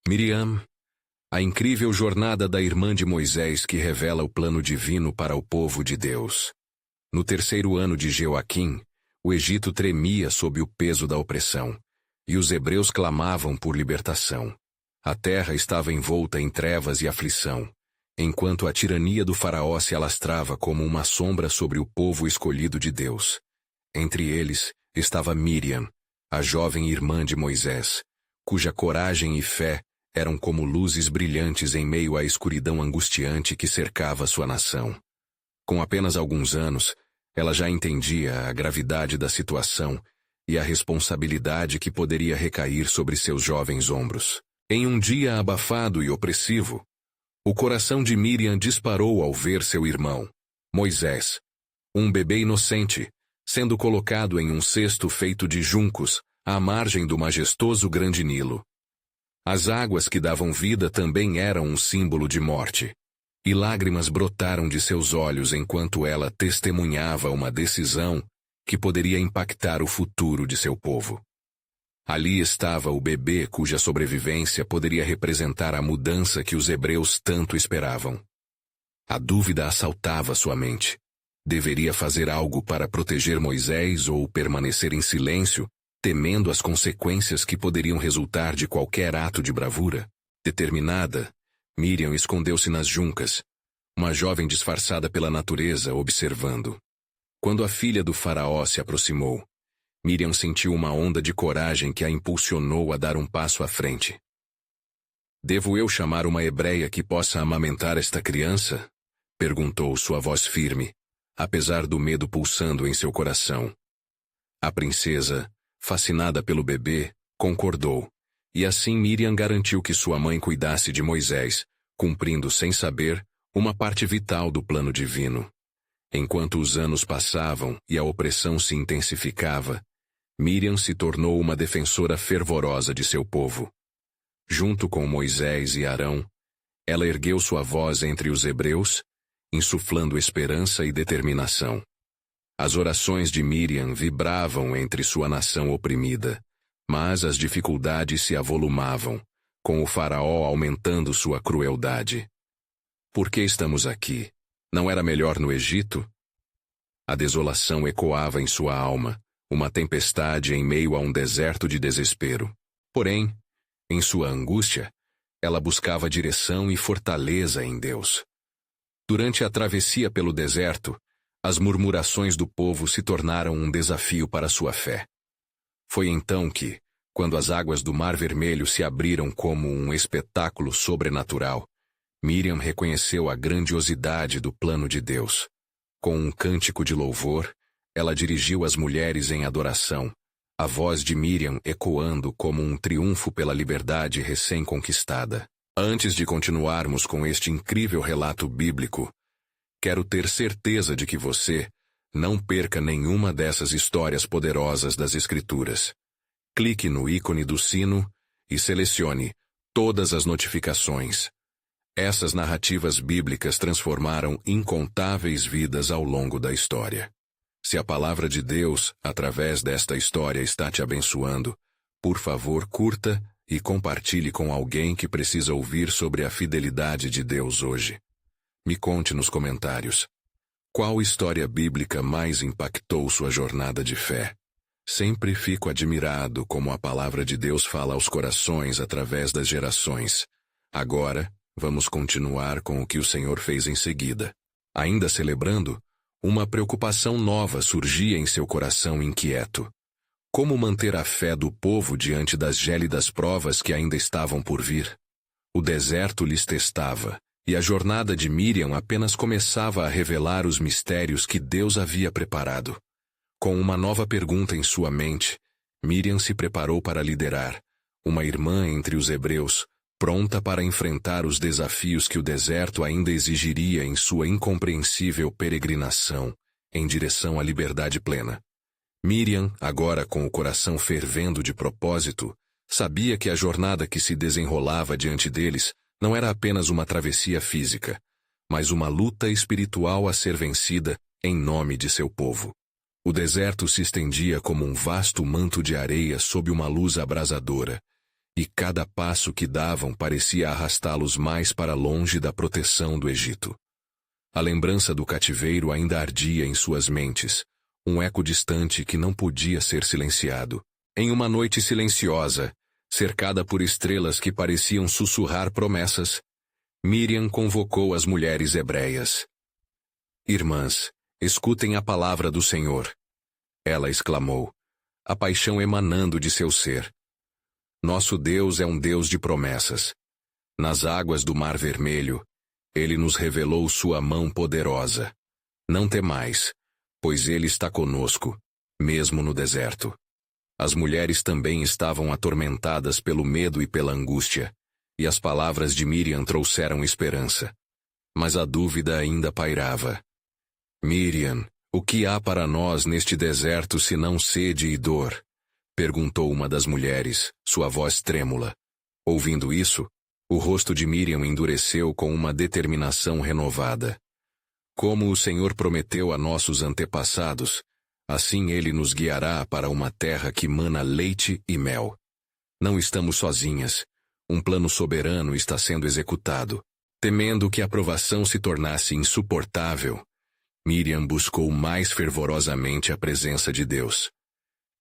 Miriam, a incrível jornada da irmã de Moisés que revela o plano divino para o povo de Deus. No terceiro ano de Jeoaquim, o Egito tremia sob o peso da opressão, e os hebreus clamavam por libertação. A terra estava envolta em trevas e aflição, enquanto a tirania do faraó se alastrava como uma sombra sobre o povo escolhido de Deus. Entre eles estava Miriam, a jovem irmã de Moisés, cuja coragem e fé eram como luzes brilhantes em meio à escuridão angustiante que cercava sua nação. Com apenas alguns anos, ela já entendia a gravidade da situação e a responsabilidade que poderia recair sobre seus jovens ombros. Em um dia abafado e opressivo, o coração de Miriam disparou ao ver seu irmão, Moisés, um bebê inocente, sendo colocado em um cesto feito de juncos, à margem do majestoso Grande Nilo. As águas que davam vida também eram um símbolo de morte, e lágrimas brotaram de seus olhos enquanto ela testemunhava uma decisão que poderia impactar o futuro de seu povo. Ali estava o bebê cuja sobrevivência poderia representar a mudança que os hebreus tanto esperavam. A dúvida assaltava sua mente. Deveria fazer algo para proteger Moisés ou permanecer em silêncio, temendo as consequências que poderiam resultar de qualquer ato de bravura? Determinada, Miriam escondeu-se nas juncas, uma jovem disfarçada pela natureza observando. Quando a filha do faraó se aproximou, Miriam sentiu uma onda de coragem que a impulsionou a dar um passo à frente. "Devo eu chamar uma hebreia que possa amamentar esta criança?" perguntou sua voz firme, apesar do medo pulsando em seu coração. A princesa, fascinada pelo bebê, concordou, e assim Miriam garantiu que sua mãe cuidasse de Moisés, cumprindo sem saber uma parte vital do plano divino. Enquanto os anos passavam e a opressão se intensificava, Miriam se tornou uma defensora fervorosa de seu povo. Junto com Moisés e Arão, ela ergueu sua voz entre os hebreus, insuflando esperança e determinação. As orações de Miriam vibravam entre sua nação oprimida, mas as dificuldades se avolumavam, com o faraó aumentando sua crueldade. "Por que estamos aqui? Não era melhor no Egito?" A desolação ecoava em sua alma, uma tempestade em meio a um deserto de desespero. Porém, em sua angústia, ela buscava direção e fortaleza em Deus. Durante a travessia pelo deserto, as murmurações do povo se tornaram um desafio para sua fé. Foi então que, quando as águas do Mar Vermelho se abriram como um espetáculo sobrenatural, Miriam reconheceu a grandiosidade do plano de Deus. Com um cântico de louvor, ela dirigiu as mulheres em adoração, a voz de Miriam ecoando como um triunfo pela liberdade recém-conquistada. Antes de continuarmos com este incrível relato bíblico, quero ter certeza de que você não perca nenhuma dessas histórias poderosas das Escrituras. Clique no ícone do sino e selecione todas as notificações. Essas narrativas bíblicas transformaram incontáveis vidas ao longo da história. Se a palavra de Deus, através desta história, está te abençoando, por favor, curta e compartilhe com alguém que precisa ouvir sobre a fidelidade de Deus hoje. Me conte nos comentários. Qual história bíblica mais impactou sua jornada de fé? Sempre fico admirado como a palavra de Deus fala aos corações através das gerações. Agora, vamos continuar com o que o Senhor fez em seguida. Ainda celebrando, uma preocupação nova surgia em seu coração inquieto. Como manter a fé do povo diante das gélidas provas que ainda estavam por vir? O deserto lhes testava, e a jornada de Miriam apenas começava a revelar os mistérios que Deus havia preparado. Com uma nova pergunta em sua mente, Miriam se preparou para liderar, uma irmã entre os hebreus, pronta para enfrentar os desafios que o deserto ainda exigiria em sua incompreensível peregrinação em direção à liberdade plena. Miriam, agora com o coração fervendo de propósito, sabia que a jornada que se desenrolava diante deles não era apenas uma travessia física, mas uma luta espiritual a ser vencida em nome de seu povo. O deserto se estendia como um vasto manto de areia sob uma luz abrasadora, e cada passo que davam parecia arrastá-los mais para longe da proteção do Egito. A lembrança do cativeiro ainda ardia em suas mentes, um eco distante que não podia ser silenciado. Em uma noite silenciosa, cercada por estrelas que pareciam sussurrar promessas, Miriam convocou as mulheres hebreias. Irmãs, escutem a palavra do Senhor. Ela exclamou, a paixão emanando de seu ser. Nosso Deus é um Deus de promessas. Nas águas do Mar Vermelho, Ele nos revelou sua mão poderosa. Não temais, pois Ele está conosco, mesmo no deserto. As mulheres também estavam atormentadas pelo medo e pela angústia, e as palavras de Miriam trouxeram esperança. Mas a dúvida ainda pairava. Miriam, o que há para nós neste deserto senão sede e dor? Perguntou uma das mulheres, sua voz trêmula. Ouvindo isso, o rosto de Miriam endureceu com uma determinação renovada. Como o Senhor prometeu a nossos antepassados, assim Ele nos guiará para uma terra que mana leite e mel. Não estamos sozinhas. Um plano soberano está sendo executado. Temendo que a provação se tornasse insuportável, Miriam buscou mais fervorosamente a presença de Deus.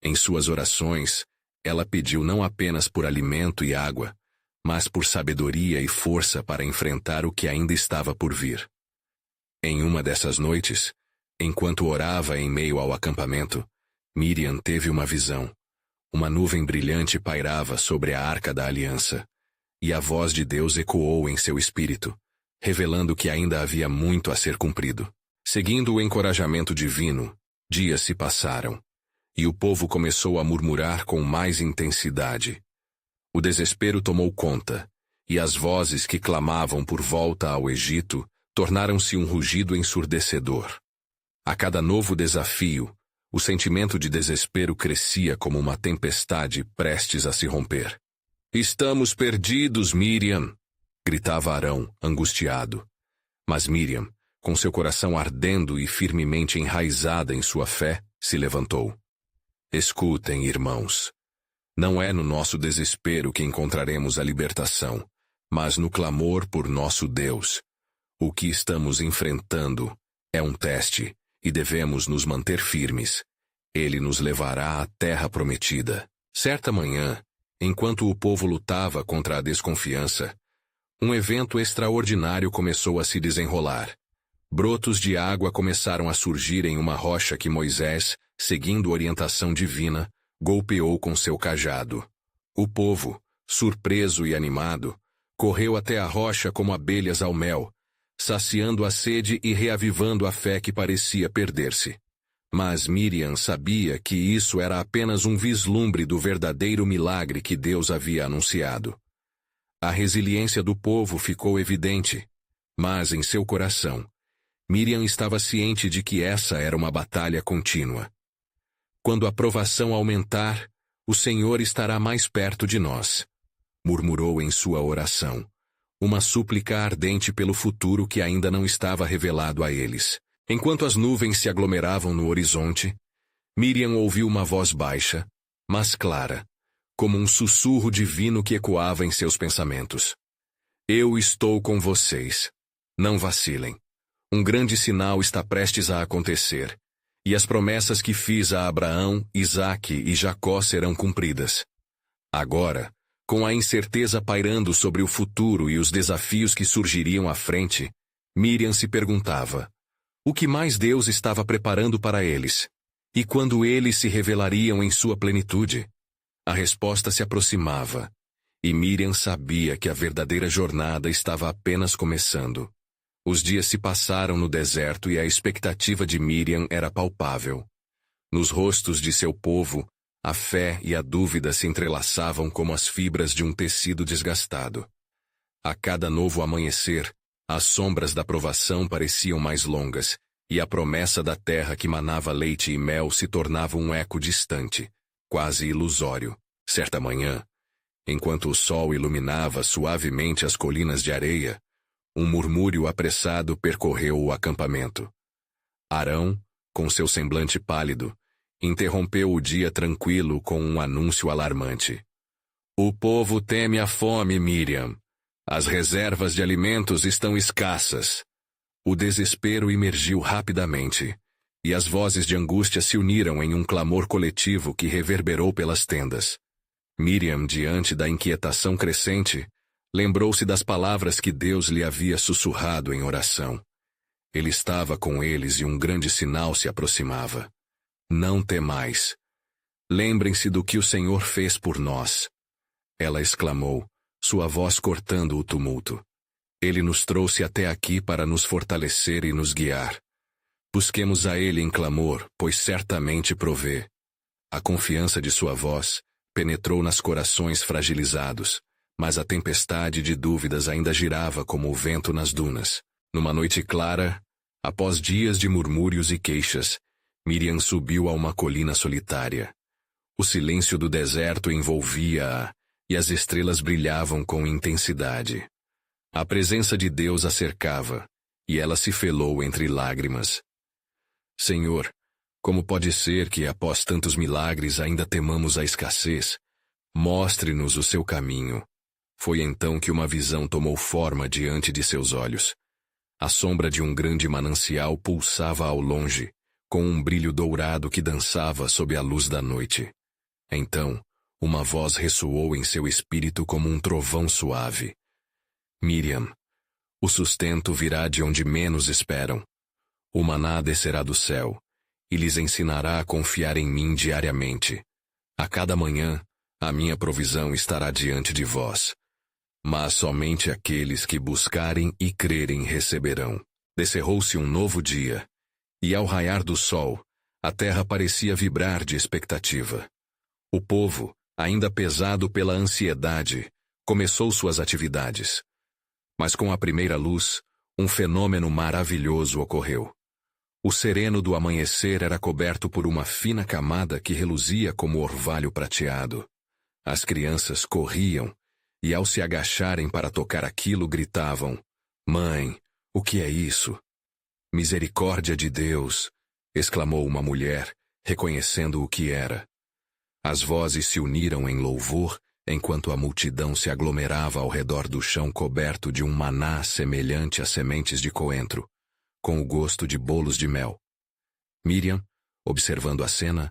Em suas orações, ela pediu não apenas por alimento e água, mas por sabedoria e força para enfrentar o que ainda estava por vir. Em uma dessas noites, enquanto orava em meio ao acampamento, Miriam teve uma visão. Uma nuvem brilhante pairava sobre a Arca da Aliança, e a voz de Deus ecoou em seu espírito, revelando que ainda havia muito a ser cumprido. Seguindo o encorajamento divino, dias se passaram, e o povo começou a murmurar com mais intensidade. O desespero tomou conta, e as vozes que clamavam por volta ao Egito tornaram-se um rugido ensurdecedor. A cada novo desafio, o sentimento de desespero crescia como uma tempestade prestes a se romper. Estamos perdidos, Miriam! Gritava Arão, angustiado. Mas Miriam, com seu coração ardendo e firmemente enraizada em sua fé, se levantou. Escutem, irmãos. Não é no nosso desespero que encontraremos a libertação, mas no clamor por nosso Deus. O que estamos enfrentando é um teste, e devemos nos manter firmes. Ele nos levará à terra prometida. Certa manhã, enquanto o povo lutava contra a desconfiança, um evento extraordinário começou a se desenrolar. Brotos de água começaram a surgir em uma rocha que Moisés, seguindo orientação divina, golpeou com seu cajado. O povo, surpreso e animado, correu até a rocha como abelhas ao mel, saciando a sede e reavivando a fé que parecia perder-se. Mas Miriam sabia que isso era apenas um vislumbre do verdadeiro milagre que Deus havia anunciado. A resiliência do povo ficou evidente, mas em seu coração, Miriam estava ciente de que essa era uma batalha contínua. Quando a provação aumentar, o Senhor estará mais perto de nós, murmurou em sua oração, uma súplica ardente pelo futuro que ainda não estava revelado a eles. Enquanto as nuvens se aglomeravam no horizonte, Miriam ouviu uma voz baixa, mas clara, como um sussurro divino que ecoava em seus pensamentos. Eu estou com vocês. Não vacilem. Um grande sinal está prestes a acontecer, e as promessas que fiz a Abraão, Isaque e Jacó serão cumpridas. Agora, com a incerteza pairando sobre o futuro e os desafios que surgiriam à frente, Miriam se perguntava: o que mais Deus estava preparando para eles? E quando eles se revelariam em sua plenitude? A resposta se aproximava, e Miriam sabia que a verdadeira jornada estava apenas começando. Os dias se passaram no deserto e a expectativa de Miriam era palpável. Nos rostos de seu povo, a fé e a dúvida se entrelaçavam como as fibras de um tecido desgastado. A cada novo amanhecer, as sombras da provação pareciam mais longas, e a promessa da terra que manava leite e mel se tornava um eco distante, quase ilusório. Certa manhã, enquanto o sol iluminava suavemente as colinas de areia, um murmúrio apressado percorreu o acampamento. Arão, com seu semblante pálido, interrompeu o dia tranquilo com um anúncio alarmante. O povo teme a fome, Miriam. As reservas de alimentos estão escassas. O desespero emergiu rapidamente, e as vozes de angústia se uniram em um clamor coletivo que reverberou pelas tendas. Miriam, diante da inquietação crescente, lembrou-se das palavras que Deus lhe havia sussurrado em oração. Ele estava com eles e um grande sinal se aproximava. Não temais. Lembrem-se do que o Senhor fez por nós. Ela exclamou, sua voz cortando o tumulto. Ele nos trouxe até aqui para nos fortalecer e nos guiar. Busquemos a Ele em clamor, pois certamente provê. A confiança de sua voz penetrou nos corações fragilizados, mas a tempestade de dúvidas ainda girava como o vento nas dunas. Numa noite clara, após dias de murmúrios e queixas, Miriam subiu a uma colina solitária. O silêncio do deserto envolvia-a, e as estrelas brilhavam com intensidade. A presença de Deus a cercava, e ela se felou entre lágrimas. Senhor, como pode ser que após tantos milagres ainda temamos a escassez? Mostre-nos o seu caminho. Foi então que uma visão tomou forma diante de seus olhos. A sombra de um grande manancial pulsava ao longe, com um brilho dourado que dançava sob a luz da noite. Então, uma voz ressoou em seu espírito como um trovão suave. Miriam, o sustento virá de onde menos esperam. O maná descerá do céu, e lhes ensinará a confiar em mim diariamente. A cada manhã, a minha provisão estará diante de vós. Mas somente aqueles que buscarem e crerem receberão. Descerrou-se um novo dia, e ao raiar do sol, a terra parecia vibrar de expectativa. O povo, ainda pesado pela ansiedade, começou suas atividades. Mas com a primeira luz, um fenômeno maravilhoso ocorreu. O sereno do amanhecer era coberto por uma fina camada que reluzia como orvalho prateado. As crianças corriam, e ao se agacharem para tocar aquilo gritavam, Mãe, o que é isso? Misericórdia de Deus! Exclamou uma mulher, reconhecendo o que era. As vozes se uniram em louvor, enquanto a multidão se aglomerava ao redor do chão coberto de um maná semelhante a sementes de coentro, com o gosto de bolos de mel. Miriam, observando a cena,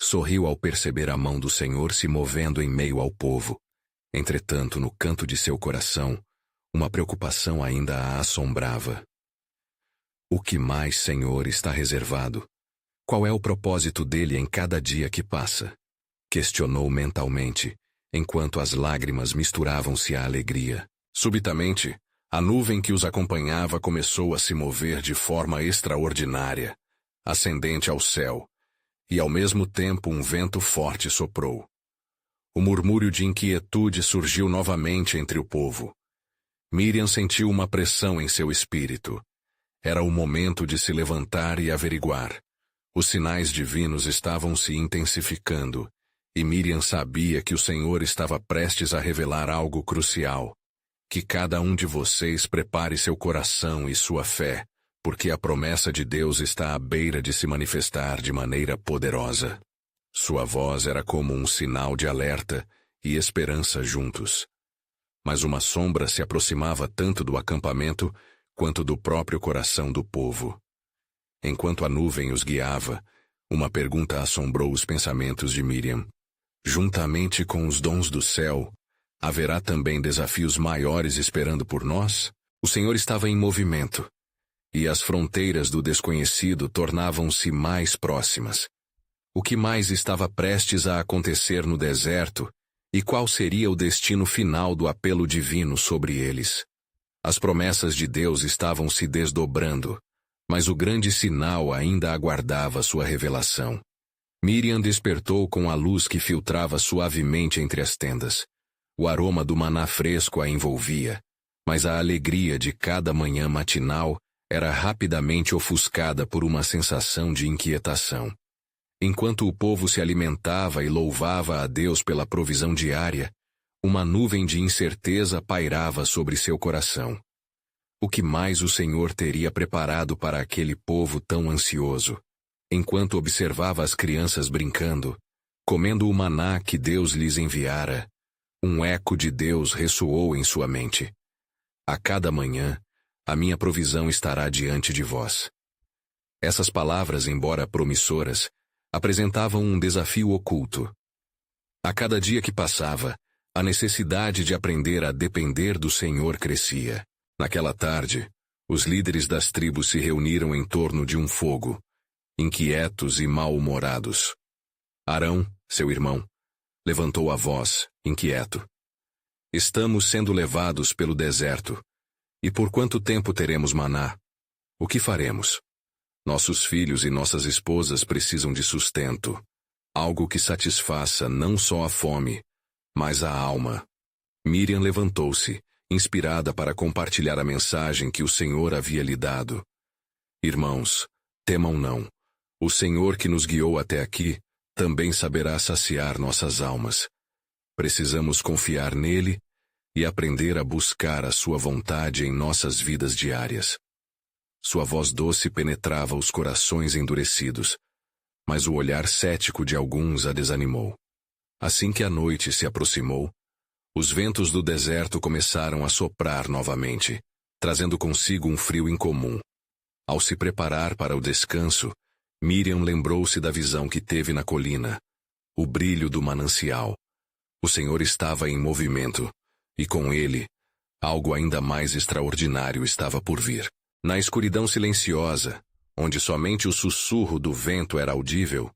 sorriu ao perceber a mão do Senhor se movendo em meio ao povo. Entretanto, no canto de seu coração, uma preocupação ainda a assombrava. O que mais, Senhor, está reservado? Qual é o propósito dele em cada dia que passa? Questionou mentalmente, enquanto as lágrimas misturavam-se à alegria. Subitamente, a nuvem que os acompanhava começou a se mover de forma extraordinária, ascendente ao céu, e ao mesmo tempo um vento forte soprou. O murmúrio de inquietude surgiu novamente entre o povo. Miriam sentiu uma pressão em seu espírito. Era o momento de se levantar e averiguar. Os sinais divinos estavam se intensificando, e Miriam sabia que o Senhor estava prestes a revelar algo crucial. Que cada um de vocês prepare seu coração e sua fé, porque a promessa de Deus está à beira de se manifestar de maneira poderosa. Sua voz era como um sinal de alerta e esperança juntos. Mas uma sombra se aproximava tanto do acampamento quanto do próprio coração do povo. Enquanto a nuvem os guiava, uma pergunta assombrou os pensamentos de Miriam. Juntamente com os dons do céu, haverá também desafios maiores esperando por nós? O Senhor estava em movimento, e as fronteiras do desconhecido tornavam-se mais próximas. O que mais estava prestes a acontecer no deserto, e qual seria o destino final do apelo divino sobre eles? As promessas de Deus estavam se desdobrando, mas o grande sinal ainda aguardava sua revelação. Miriam despertou com a luz que filtrava suavemente entre as tendas. O aroma do maná fresco a envolvia, mas a alegria de cada manhã matinal era rapidamente ofuscada por uma sensação de inquietação. Enquanto o povo se alimentava e louvava a Deus pela provisão diária, uma nuvem de incerteza pairava sobre seu coração. O que mais o Senhor teria preparado para aquele povo tão ansioso? Enquanto observava as crianças brincando, comendo o maná que Deus lhes enviara, Um eco de Deus ressoou em sua mente. A cada manhã, a minha provisão estará diante de vós. Essas palavras, embora promissoras, apresentavam um desafio oculto. A cada dia que passava, a necessidade de aprender a depender do Senhor crescia. Naquela tarde, os líderes das tribos se reuniram em torno de um fogo, inquietos e mal-humorados. Arão, seu irmão, levantou a voz, inquieto. Estamos sendo levados pelo deserto. E por quanto tempo teremos maná? O que faremos? Nossos filhos e nossas esposas precisam de sustento, algo que satisfaça não só a fome, mas a alma. Miriam levantou-se, inspirada para compartilhar a mensagem que o Senhor havia lhe dado. Irmãos, temam não. O Senhor que nos guiou até aqui também saberá saciar nossas almas. Precisamos confiar nele e aprender a buscar a sua vontade em nossas vidas diárias. Sua voz doce penetrava os corações endurecidos, mas o olhar cético de alguns a desanimou. Assim que a noite se aproximou, os ventos do deserto começaram a soprar novamente, trazendo consigo um frio incomum. Ao se preparar para o descanso, Miriam lembrou-se da visão que teve na colina, o brilho do manancial. O Senhor estava em movimento, e com ele, algo ainda mais extraordinário estava por vir. Na escuridão silenciosa, onde somente o sussurro do vento era audível,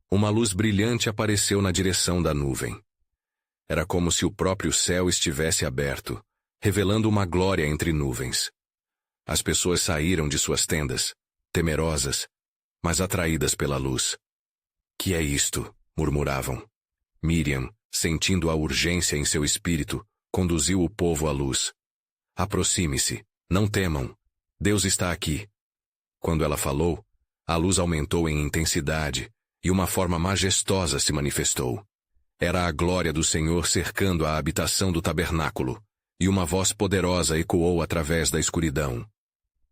uma luz brilhante apareceu na direção da nuvem. Era como se o próprio céu estivesse aberto, revelando uma glória entre nuvens. As pessoas saíram de suas tendas, temerosas, mas atraídas pela luz. "Que é isto?" murmuravam. Miriam, sentindo a urgência em seu espírito, conduziu o povo à luz. "Aproxime-se, não temam. Deus está aqui." Quando ela falou, a luz aumentou em intensidade e uma forma majestosa se manifestou. Era a glória do Senhor cercando a habitação do tabernáculo, e uma voz poderosa ecoou através da escuridão.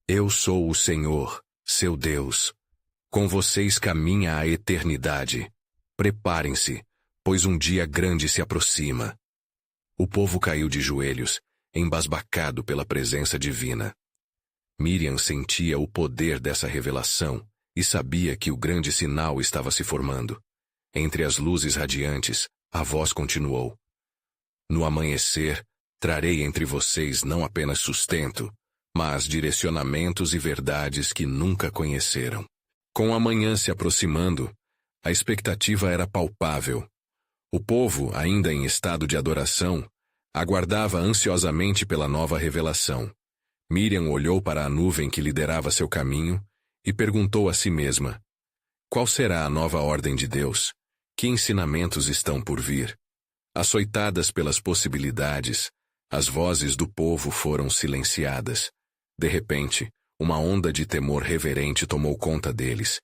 "Eu sou o Senhor, seu Deus. Com vocês caminha a eternidade. Preparem-se, pois um dia grande se aproxima." O povo caiu de joelhos, embasbacado pela presença divina. Miriam sentia o poder dessa revelação e sabia que o grande sinal estava se formando. Entre as luzes radiantes, a voz continuou. "No amanhecer, trarei entre vocês não apenas sustento, mas direcionamentos e verdades que nunca conheceram." Com a manhã se aproximando, a expectativa era palpável. O povo, ainda em estado de adoração, aguardava ansiosamente pela nova revelação. Miriam olhou para a nuvem que liderava seu caminho e perguntou a si mesma: qual será a nova ordem de Deus? Que ensinamentos estão por vir? Açoitadas pelas possibilidades, as vozes do povo foram silenciadas. De repente, uma onda de temor reverente tomou conta deles,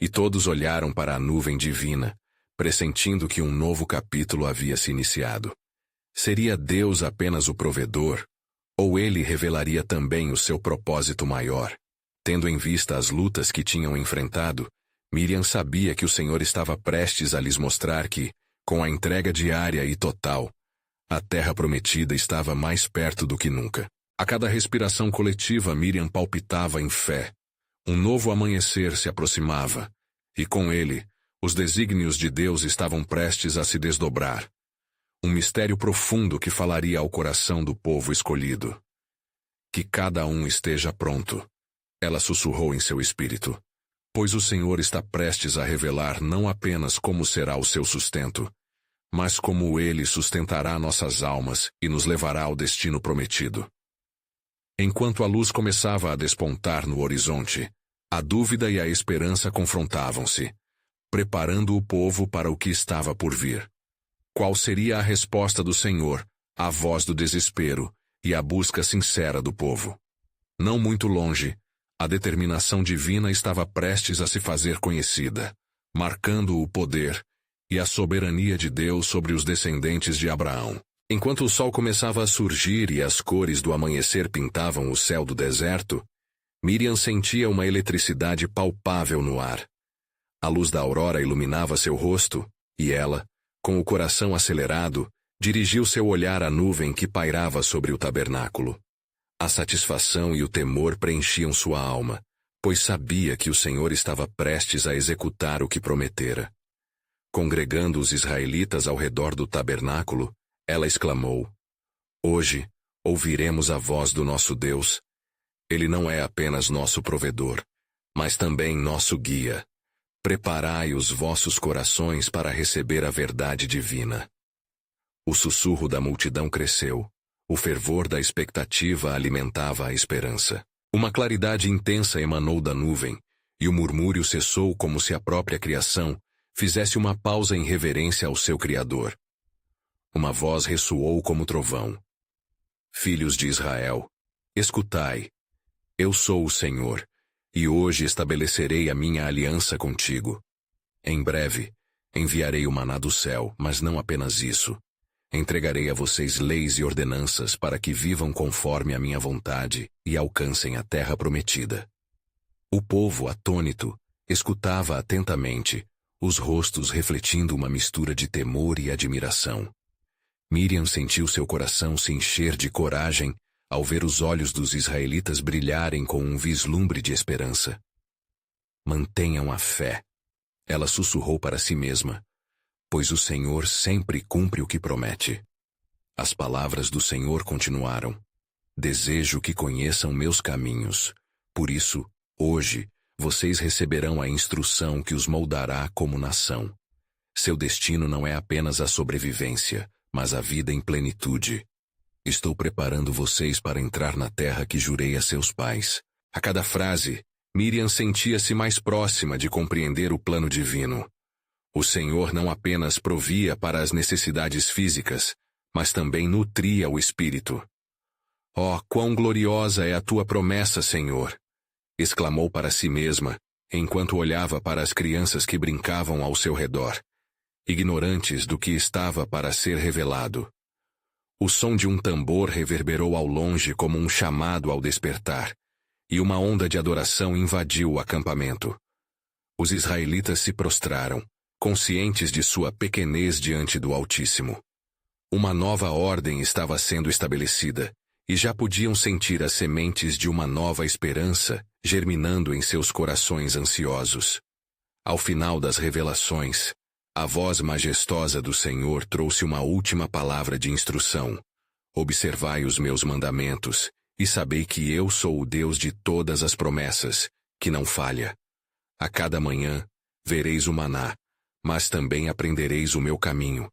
e todos olharam para a nuvem divina, pressentindo que um novo capítulo havia se iniciado. Seria Deus apenas o provedor, ou ele revelaria também o seu propósito maior? Tendo em vista as lutas que tinham enfrentado, Miriam sabia que o Senhor estava prestes a lhes mostrar que, com a entrega diária e total, a terra prometida estava mais perto do que nunca. A cada respiração coletiva, Miriam palpitava em fé. Um novo amanhecer se aproximava, e com ele, os desígnios de Deus estavam prestes a se desdobrar. Um mistério profundo que falaria ao coração do povo escolhido. Que cada um esteja pronto, ela sussurrou em seu espírito, pois o Senhor está prestes a revelar não apenas como será o seu sustento, mas como ele sustentará nossas almas e nos levará ao destino prometido. Enquanto a luz começava a despontar no horizonte, a dúvida e a esperança confrontavam-se, preparando o povo para o que estava por vir. Qual seria a resposta do Senhor, a voz do desespero e a busca sincera do povo? Não muito longe, a determinação divina estava prestes a se fazer conhecida, marcando o poder e a soberania de Deus sobre os descendentes de Abraão. Enquanto o sol começava a surgir e as cores do amanhecer pintavam o céu do deserto, Miriam sentia uma eletricidade palpável no ar. A luz da aurora iluminava seu rosto, e ela, com o coração acelerado, Dirigiu seu olhar à nuvem que pairava sobre o tabernáculo. A satisfação e o temor preenchiam sua alma, pois sabia que o Senhor estava prestes a executar o que prometera. Congregando os israelitas ao redor do tabernáculo, ela exclamou: Hoje, ouviremos a voz do nosso Deus. Ele não é apenas nosso provedor, mas também nosso guia. Preparai os vossos corações para receber a verdade divina. O sussurro da multidão cresceu. O fervor da expectativa alimentava a esperança. Uma claridade intensa emanou da nuvem, e o murmúrio cessou como se a própria criação fizesse uma pausa em reverência ao seu Criador. Uma voz ressoou como trovão. Filhos de Israel, escutai. Eu sou o Senhor, e hoje estabelecerei a minha aliança contigo. Em breve, enviarei o maná do céu, mas não apenas isso. Entregarei a vocês leis e ordenanças para que vivam conforme a minha vontade e alcancem a terra prometida. O povo, atônito, escutava atentamente, os rostos refletindo uma mistura de temor e admiração. Miriam sentiu seu coração se encher de coragem ao ver os olhos dos israelitas brilharem com um vislumbre de esperança. Mantenham a fé, ela sussurrou para si mesma, pois o Senhor sempre cumpre o que promete. As palavras do Senhor continuaram: Desejo que conheçam meus caminhos. Por isso, hoje, vocês receberão a instrução que os moldará como nação. Seu destino não é apenas a sobrevivência, mas a vida em plenitude. Estou preparando vocês para entrar na terra que jurei a seus pais. A cada frase, Miriam sentia-se mais próxima de compreender o plano divino. O Senhor não apenas provia para as necessidades físicas, mas também nutria o espírito. Oh, quão gloriosa é a tua promessa, Senhor! Exclamou para si mesma, enquanto olhava para as crianças que brincavam ao seu redor, ignorantes do que estava para ser revelado. O som de um tambor reverberou ao longe como um chamado ao despertar, e uma onda de adoração invadiu o acampamento. Os israelitas se prostraram, conscientes de sua pequenez diante do Altíssimo. Uma nova ordem estava sendo estabelecida, e já podiam sentir as sementes de uma nova esperança germinando em seus corações ansiosos. Ao final das revelações, a voz majestosa do Senhor trouxe uma última palavra de instrução. Observai os meus mandamentos, e sabei que eu sou o Deus de todas as promessas, que não falha. A cada manhã, vereis o maná, mas também aprendereis o meu caminho.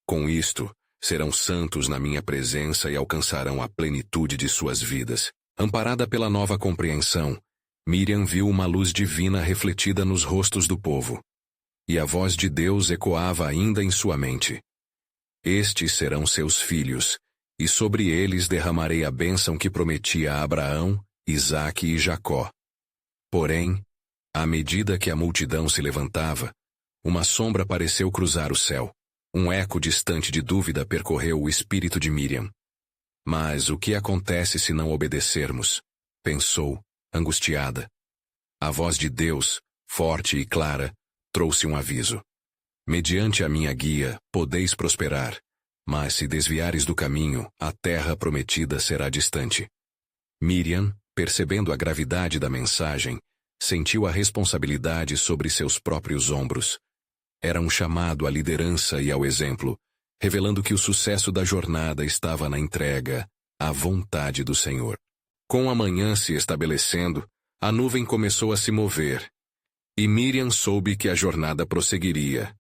Com isto, serão santos na minha presença e alcançarão a plenitude de suas vidas. Amparada pela nova compreensão, Miriam viu uma luz divina refletida nos rostos do povo. E a voz de Deus ecoava ainda em sua mente. Estes serão seus filhos, e sobre eles derramarei a bênção que prometi a Abraão, Isaque e Jacó. Porém, à medida que a multidão se levantava, uma sombra pareceu cruzar o céu. Um eco distante de dúvida percorreu o espírito de Miriam. Mas o que acontece se não obedecermos? Pensou, angustiada. A voz de Deus, forte e clara, trouxe um aviso. Mediante a minha guia, podeis prosperar, mas se desviares do caminho, a terra prometida será distante. Miriam, percebendo a gravidade da mensagem, sentiu a responsabilidade sobre seus próprios ombros. Era um chamado à liderança e ao exemplo, revelando que o sucesso da jornada estava na entrega, à vontade do Senhor. Com a manhã se estabelecendo, a nuvem começou a se mover, e Miriam soube que a jornada prosseguiria.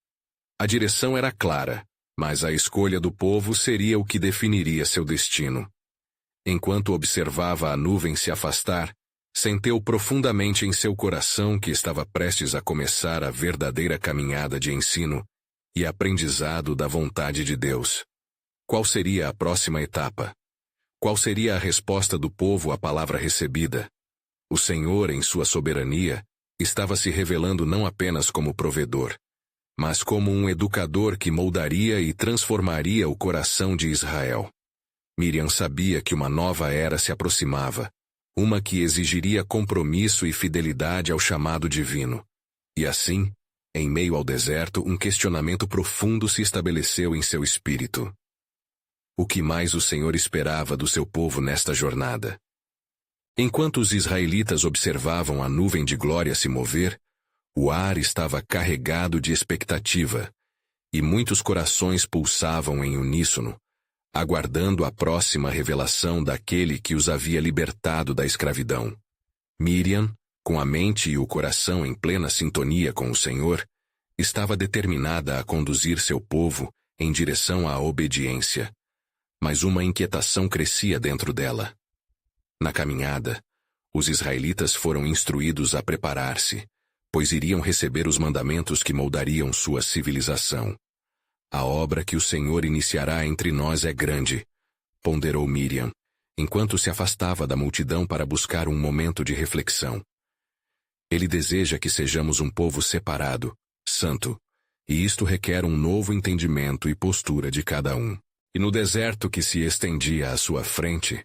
A direção era clara, mas a escolha do povo seria o que definiria seu destino. Enquanto observava a nuvem se afastar, sentiu profundamente em seu coração que estava prestes a começar a verdadeira caminhada de ensino e aprendizado da vontade de Deus. Qual seria a próxima etapa? Qual seria a resposta do povo à palavra recebida? O Senhor, em sua soberania, estava se revelando não apenas como provedor, mas como um educador que moldaria e transformaria o coração de Israel. Miriam sabia que uma nova era se aproximava, uma que exigiria compromisso e fidelidade ao chamado divino. E assim, em meio ao deserto, um questionamento profundo se estabeleceu em seu espírito. o que mais o Senhor esperava do seu povo nesta jornada. Enquanto os israelitas observavam a nuvem de glória se mover, o ar estava carregado de expectativa, e muitos corações pulsavam em uníssono, aguardando a próxima revelação daquele que os havia libertado da escravidão. Miriam, com a mente e o coração em plena sintonia com o Senhor, estava determinada a conduzir seu povo em direção à obediência, mas uma inquietação crescia dentro dela. Na caminhada, os israelitas foram instruídos a preparar-se, pois iriam receber os mandamentos que moldariam sua civilização. A obra que o Senhor iniciará entre nós é grande, ponderou Miriam, enquanto se afastava da multidão para buscar um momento de reflexão. Ele deseja que sejamos um povo separado, santo, e isto requer um novo entendimento e postura de cada um. E no deserto que se estendia à sua frente,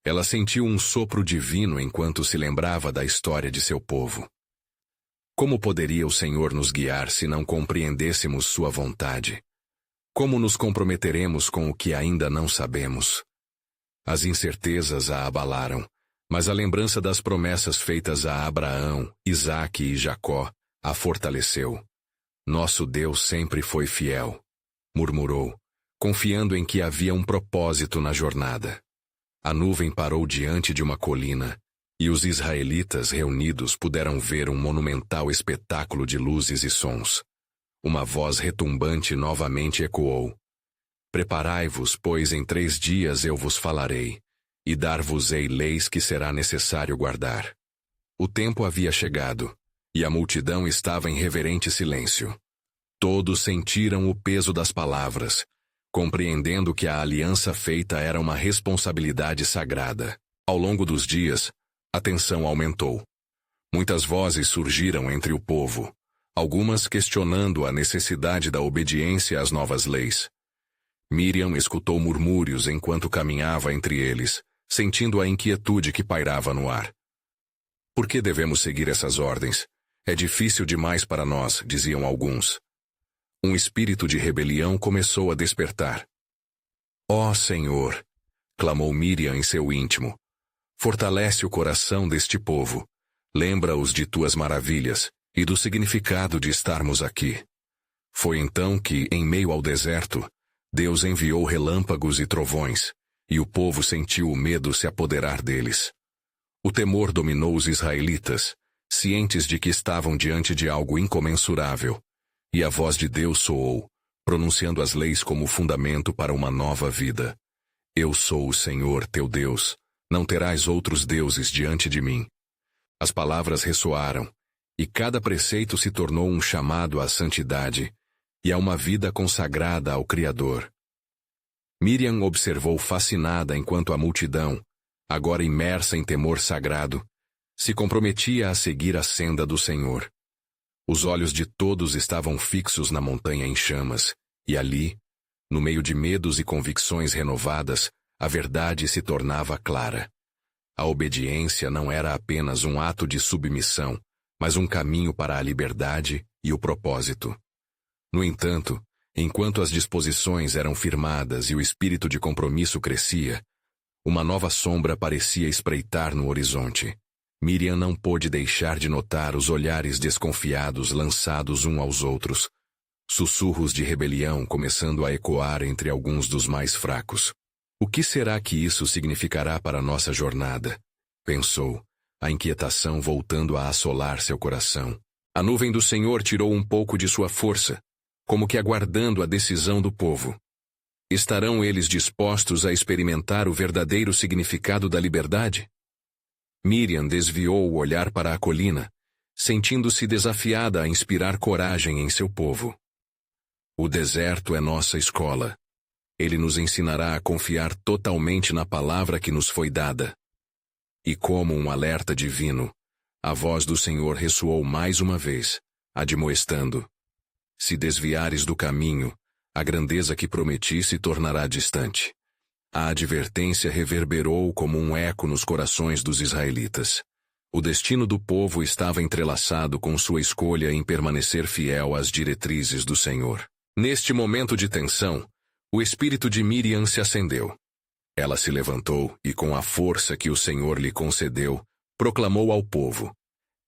ela sentiu um sopro divino enquanto se lembrava da história de seu povo. Como poderia o Senhor nos guiar se não compreendêssemos sua vontade? Como nos comprometeremos com o que ainda não sabemos? As incertezas a abalaram, mas a lembrança das promessas feitas a Abraão, Isaque e Jacó a fortaleceu. Nosso Deus sempre foi fiel, murmurou, confiando em que havia um propósito na jornada. A nuvem parou diante de uma colina, e os israelitas reunidos puderam ver um monumental espetáculo de luzes e sons. Uma voz retumbante novamente ecoou. Preparai-vos, pois em 3 dias eu vos falarei, e dar-vos-ei leis que será necessário guardar. O tempo havia chegado, e a multidão estava em reverente silêncio. Todos sentiram o peso das palavras, compreendendo que a aliança feita era uma responsabilidade sagrada. Ao longo dos dias, a tensão aumentou. Muitas vozes surgiram entre o povo, algumas questionando a necessidade da obediência às novas leis. Miriam escutou murmúrios enquanto caminhava entre eles, sentindo a inquietude que pairava no ar. Por que devemos seguir essas ordens? É difícil demais para nós, diziam alguns. Um espírito de rebelião começou a despertar. Ó Senhor, clamou Miriam em seu íntimo, fortalece o coração deste povo, lembra-os de tuas maravilhas e do significado de estarmos aqui. Foi então que, em meio ao deserto, Deus enviou relâmpagos e trovões, e o povo sentiu o medo se apoderar deles. O temor dominou os israelitas, cientes de que estavam diante de algo incomensurável, e a voz de Deus soou, pronunciando as leis como fundamento para uma nova vida. Eu sou o Senhor, teu Deus, não terás outros deuses diante de mim. As palavras ressoaram, e cada preceito se tornou um chamado à santidade e a uma vida consagrada ao Criador. Miriam observou fascinada enquanto a multidão, agora imersa em temor sagrado, se comprometia a seguir a senda do Senhor. Os olhos de todos estavam fixos na montanha em chamas, e ali, no meio de medos e convicções renovadas, a verdade se tornava clara. A obediência não era apenas um ato de submissão, mas um caminho para a liberdade e o propósito. No entanto, enquanto as disposições eram firmadas e o espírito de compromisso crescia, uma nova sombra parecia espreitar no horizonte. Miriam não pôde deixar de notar os olhares desconfiados lançados uns aos outros, sussurros de rebelião começando a ecoar entre alguns dos mais fracos. O que será que isso significará para nossa jornada? Pensou, a inquietação voltando a assolar seu coração. A nuvem do Senhor tirou um pouco de sua força, como que aguardando a decisão do povo. Estarão eles dispostos a experimentar o verdadeiro significado da liberdade? Miriam desviou o olhar para a colina, sentindo-se desafiada a inspirar coragem em seu povo. O deserto é nossa escola. Ele nos ensinará a confiar totalmente na palavra que nos foi dada. E como um alerta divino, a voz do Senhor ressoou mais uma vez, admoestando: se desviares do caminho, a grandeza que prometi se tornará distante. A advertência reverberou como um eco nos corações dos israelitas. O destino do povo estava entrelaçado com sua escolha em permanecer fiel às diretrizes do Senhor. Neste momento de tensão, O espírito de Miriam se acendeu. Ela se levantou e, com a força que o Senhor lhe concedeu, proclamou ao povo: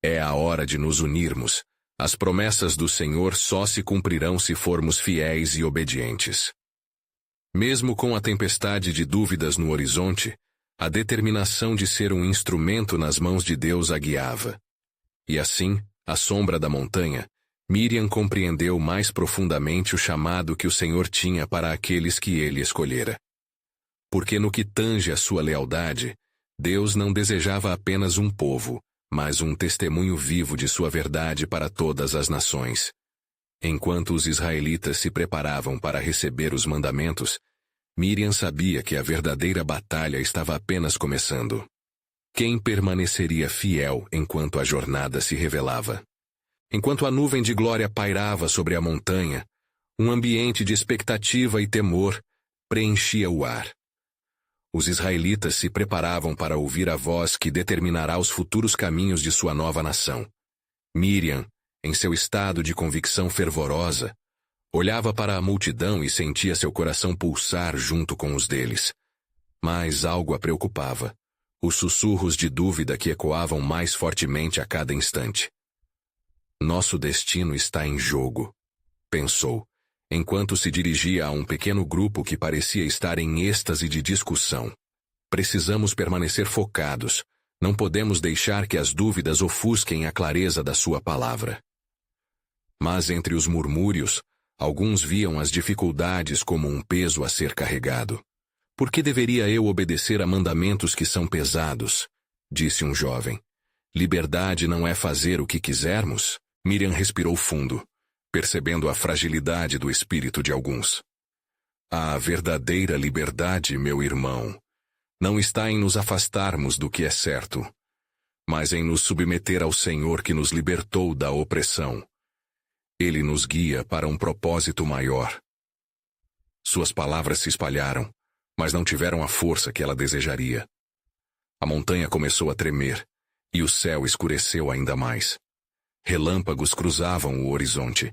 é a hora de nos unirmos. As promessas do Senhor só se cumprirão se formos fiéis e obedientes. Mesmo com a tempestade de dúvidas no horizonte, a determinação de ser um instrumento nas mãos de Deus a guiava. E assim, à sombra da montanha, Miriam compreendeu mais profundamente o chamado que o Senhor tinha para aqueles que ele escolhera. Porque no que tange a sua lealdade, Deus não desejava apenas um povo, mas um testemunho vivo de sua verdade para todas as nações. Enquanto os israelitas se preparavam para receber os mandamentos, Miriam sabia que a verdadeira batalha estava apenas começando. Quem permaneceria fiel enquanto a jornada se revelava? Enquanto a nuvem de glória pairava sobre a montanha, um ambiente de expectativa e temor preenchia o ar. Os israelitas se preparavam para ouvir a voz que determinará os futuros caminhos de sua nova nação. Miriam, em seu estado de convicção fervorosa, olhava para a multidão e sentia seu coração pulsar junto com os deles. Mas algo a preocupava: os sussurros de dúvida que ecoavam mais fortemente a cada instante. Nosso destino está em jogo, pensou, enquanto se dirigia a um pequeno grupo que parecia estar em êxtase de discussão. Precisamos permanecer focados. Não podemos deixar que as dúvidas ofusquem a clareza da sua palavra. Mas entre os murmúrios, alguns viam as dificuldades como um peso a ser carregado. Por que deveria eu obedecer a mandamentos que são pesados? Disse um jovem. Liberdade não é fazer o que quisermos? Miriam respirou fundo, percebendo a fragilidade do espírito de alguns. A verdadeira liberdade, meu irmão, não está em nos afastarmos do que é certo, mas em nos submeter ao Senhor que nos libertou da opressão. Ele nos guia para um propósito maior. Suas palavras se espalharam, mas não tiveram a força que ela desejaria. A montanha começou a tremer, e o céu escureceu ainda mais. Relâmpagos cruzavam o horizonte,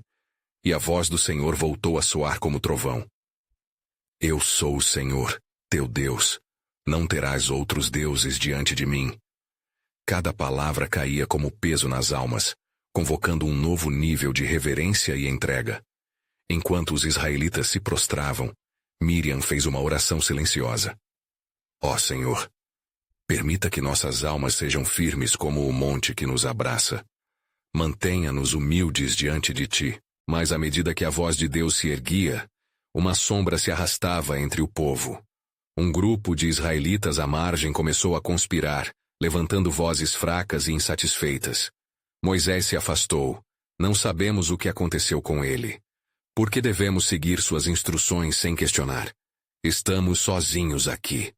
e a voz do Senhor voltou a soar como trovão. Eu sou o Senhor, teu Deus. Não terás outros deuses diante de mim. Cada palavra caía como peso nas almas, convocando um novo nível de reverência e entrega. Enquanto os israelitas se prostravam, Miriam fez uma oração silenciosa. Ó Senhor, permita que nossas almas sejam firmes como o monte que nos abraça. Mantenha-nos humildes diante de ti. Mas à medida que a voz de Deus se erguia, uma sombra se arrastava entre o povo. Um grupo de israelitas à margem começou a conspirar, levantando vozes fracas e insatisfeitas. Moisés se afastou. Não sabemos o que aconteceu com ele. Por que devemos seguir suas instruções sem questionar? Estamos sozinhos aqui.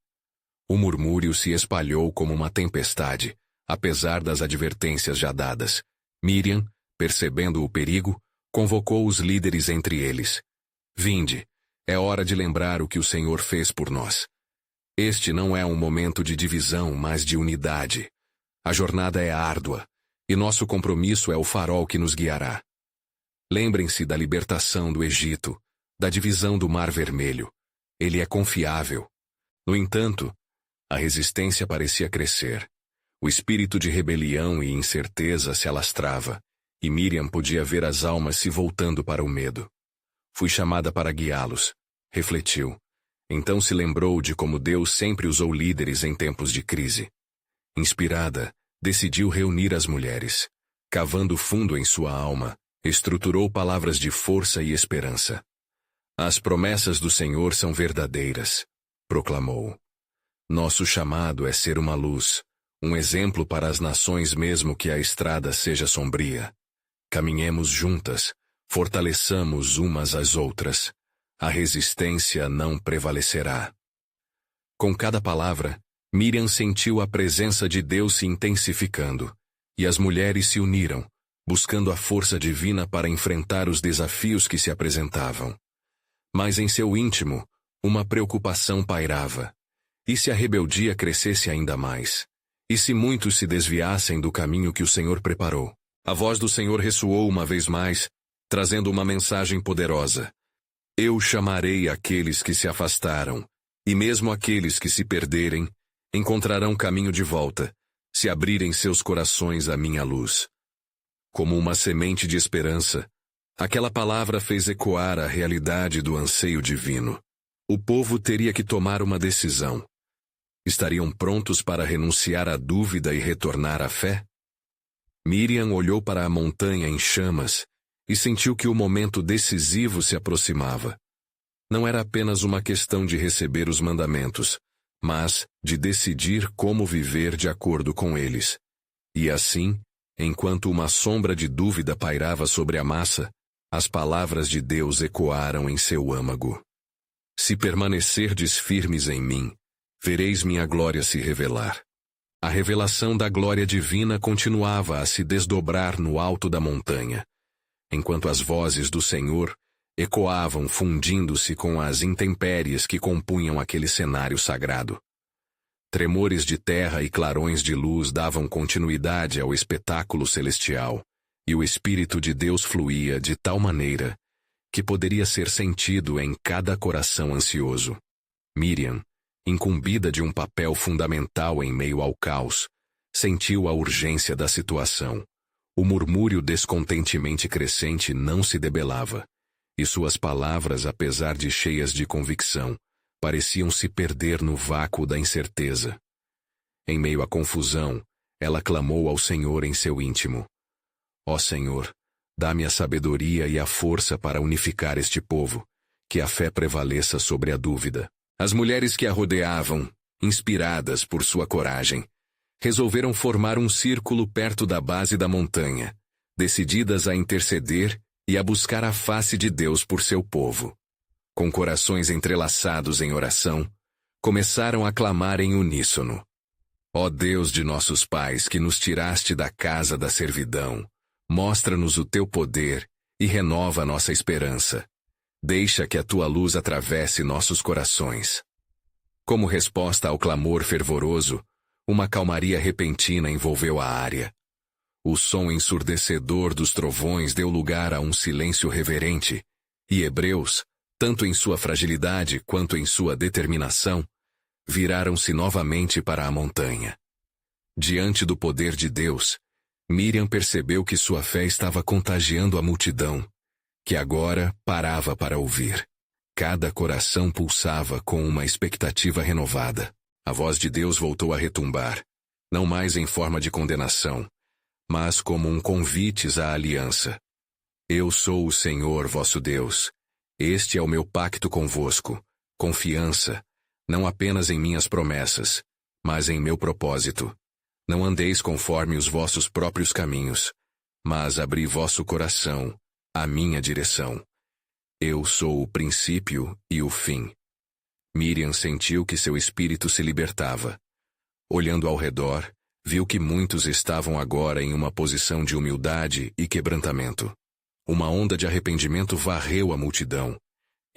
O murmúrio se espalhou como uma tempestade, apesar das advertências já dadas. Miriam, percebendo o perigo, convocou os líderes entre eles. Vinde, é hora de lembrar o que o Senhor fez por nós. Este não é um momento de divisão, mas de unidade. A jornada é árdua, e nosso compromisso é o farol que nos guiará. Lembrem-se da libertação do Egito, da divisão do Mar Vermelho. Ele é confiável. No entanto, a resistência parecia crescer. O espírito de rebelião e incerteza se alastrava, e Miriam podia ver as almas se voltando para o medo. Fui chamada para guiá-los, refletiu. Então se lembrou de como Deus sempre usou líderes em tempos de crise. Inspirada, decidiu reunir as mulheres. Cavando fundo em sua alma, estruturou palavras de força e esperança. As promessas do Senhor são verdadeiras, proclamou. Nosso chamado é ser uma luz, um exemplo para as nações mesmo que a estrada seja sombria. Caminhemos juntas, fortaleçamos umas às outras. A resistência não prevalecerá. Com cada palavra, Miriam sentiu a presença de Deus se intensificando, e as mulheres se uniram, buscando a força divina para enfrentar os desafios que se apresentavam. Mas em seu íntimo, uma preocupação pairava. E se a rebeldia crescesse ainda mais? E se muitos se desviassem do caminho que o Senhor preparou? A voz do Senhor ressoou uma vez mais, trazendo uma mensagem poderosa. Eu chamarei aqueles que se afastaram, e mesmo aqueles que se perderem, encontrarão caminho de volta, se abrirem seus corações à minha luz. Como uma semente de esperança, aquela palavra fez ecoar a realidade do anseio divino. O povo teria que tomar uma decisão. Estariam prontos para renunciar à dúvida e retornar à fé? Miriam olhou para a montanha em chamas e sentiu que o momento decisivo se aproximava. Não era apenas uma questão de receber os mandamentos, mas de decidir como viver de acordo com eles. E assim, enquanto uma sombra de dúvida pairava sobre a massa, as palavras de Deus ecoaram em seu âmago. Se permanecerdes firmes em mim, vereis minha glória se revelar. A revelação da glória divina continuava a se desdobrar no alto da montanha, enquanto as vozes do Senhor ecoavam fundindo-se com as intempéries que compunham aquele cenário sagrado. Tremores de terra e clarões de luz davam continuidade ao espetáculo celestial, e o Espírito de Deus fluía de tal maneira que poderia ser sentido em cada coração ansioso. Miriam, incumbida de um papel fundamental em meio ao caos, sentiu a urgência da situação. O murmúrio descontentemente crescente não se debelava, e suas palavras, apesar de cheias de convicção, pareciam se perder no vácuo da incerteza. Em meio à confusão, ela clamou ao Senhor em seu íntimo: Ó Senhor, dá-me a sabedoria e a força para unificar este povo, que a fé prevaleça sobre a dúvida. As mulheres que a rodeavam, inspiradas por sua coragem, resolveram formar um círculo perto da base da montanha, decididas a interceder e a buscar a face de Deus por seu povo. Com corações entrelaçados em oração, começaram a clamar em uníssono: Ó Deus de nossos pais, que nos tiraste da casa da servidão, mostra-nos o teu poder e renova nossa esperança. Deixa que a tua luz atravesse nossos corações. Como resposta ao clamor fervoroso, uma calmaria repentina envolveu a área. O som ensurdecedor dos trovões deu lugar a um silêncio reverente, e hebreus, tanto em sua fragilidade quanto em sua determinação, viraram-se novamente para a montanha. Diante do poder de Deus, Miriam percebeu que sua fé estava contagiando a multidão, que agora parava para ouvir. Cada coração pulsava com uma expectativa renovada. A voz de Deus voltou a retumbar, não mais em forma de condenação, mas como um convite à aliança. Eu sou o Senhor vosso Deus. Este é o meu pacto convosco, confiança, não apenas em minhas promessas, mas em meu propósito. Não andeis conforme os vossos próprios caminhos, mas abri vosso coração à minha direção. Eu sou o princípio e o fim. Miriam sentiu que seu espírito se libertava. Olhando ao redor, viu que muitos estavam agora em uma posição de humildade e quebrantamento. Uma onda de arrependimento varreu a multidão,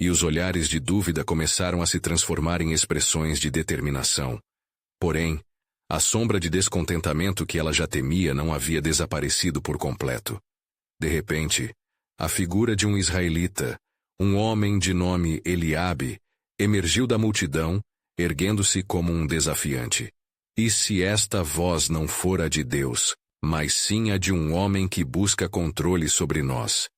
e os olhares de dúvida começaram a se transformar em expressões de determinação. Porém, a sombra de descontentamento que ela já temia não havia desaparecido por completo. De repente, a figura de um israelita, um homem de nome Eliabe, emergiu da multidão, erguendo-se como um desafiante. E se esta voz não for a de Deus, mas sim a de um homem que busca controle sobre nós?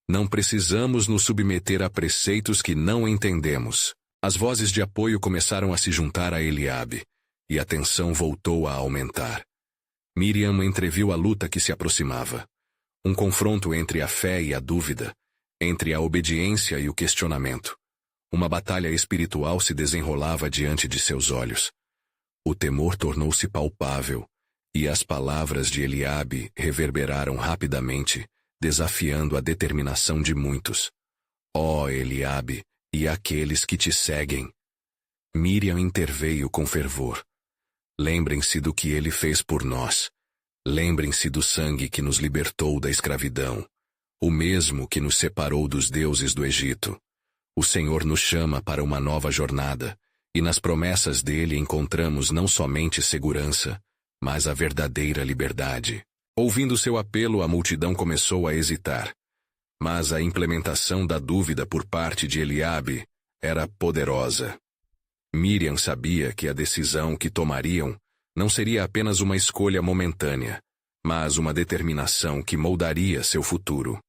Não precisamos nos submeter a preceitos que não entendemos. As vozes de apoio começaram a se juntar a Eliabe, e a tensão voltou a aumentar. Miriam entreviu a luta que se aproximava. Um confronto entre a fé e a dúvida, entre a obediência e o questionamento. Uma batalha espiritual se desenrolava diante de seus olhos. O temor tornou-se palpável, e as palavras de Eliabe reverberaram rapidamente, desafiando a determinação de muitos. Ó Eliabe, e aqueles que te seguem! Miriam interveio com fervor. Lembrem-se do que ele fez por nós. Lembrem-se do sangue que nos libertou da escravidão, o mesmo que nos separou dos deuses do Egito. O Senhor nos chama para uma nova jornada, e nas promessas dele encontramos não somente segurança, mas a verdadeira liberdade. Ouvindo seu apelo, a multidão começou a hesitar. Mas a implementação da dúvida por parte de Eliabe era poderosa. Miriam sabia que a decisão que tomariam não seria apenas uma escolha momentânea, mas uma determinação que moldaria seu futuro.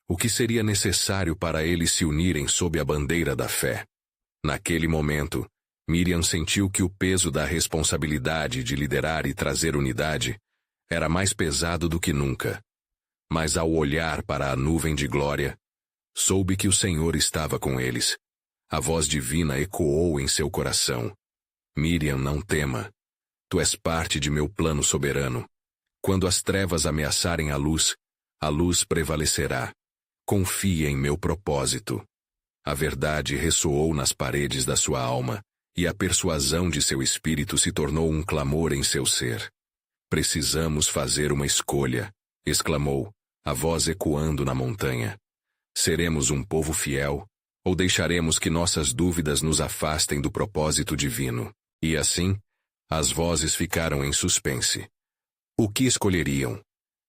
O que seria necessário para eles se unirem sob a bandeira da fé? Naquele momento, Miriam sentiu que o peso da responsabilidade de liderar e trazer unidade era mais pesado do que nunca. Mas ao olhar para a nuvem de glória, soube que o Senhor estava com eles. A voz divina ecoou em seu coração. Miriam, não tema. Tu és parte de meu plano soberano. Quando as trevas ameaçarem a luz prevalecerá. Confie em meu propósito. A verdade ressoou nas paredes da sua alma, e a persuasão de seu espírito se tornou um clamor em seu ser. Precisamos fazer uma escolha, exclamou, a voz ecoando na montanha. Seremos um povo fiel, ou deixaremos que nossas dúvidas nos afastem do propósito divino? E assim, as vozes ficaram em suspense. O que escolheriam?